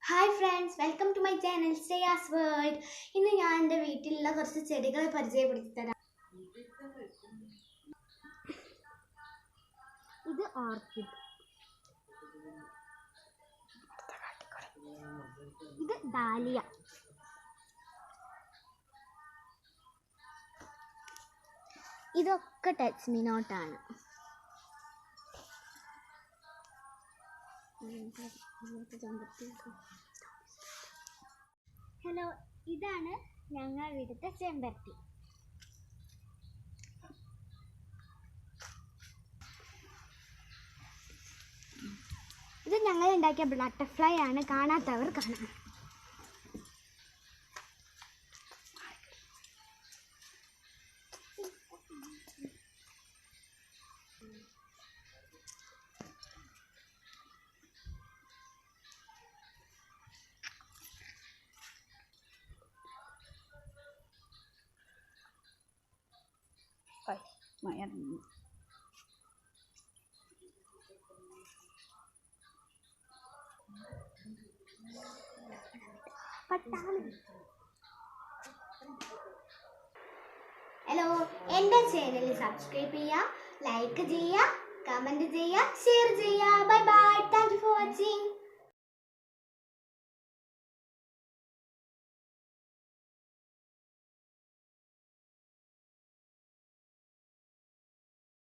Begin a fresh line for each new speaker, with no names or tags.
Hi friends, welcome to my channel Shreyas world. ഇന്ന് ഞാൻ എൻ്റെ വീട്ടിലുള്ള കുറച്ച് ചെടികളെ പരിചയപ്പെടുത്തി തരാം. ഇത് ഓർക്കിഡ്, ഇത് ഡാലിയ, ഇതൊക്കെ ടച്ച് മീ നോട്ടാണ്. ഹലോ, ഇതാണ് ഞങ്ങൾ വീട്ടിലത്തെ ചെമ്പരത്തി. ഇത് ഞങ്ങൾ ഉണ്ടാക്കിയ ബട്ടർഫ്ലൈ ആണ്, കാണാത്തവർ കാണാം. ഹലോ, എൻ്റെ ചാനൽ സബ്സ്ക്രൈബ് ചെയ്യുക, ലൈക്ക് ചെയ്യുക, കമൻറ്റ് ചെയ്യുക, ഷെയർ ചെയ്യുക.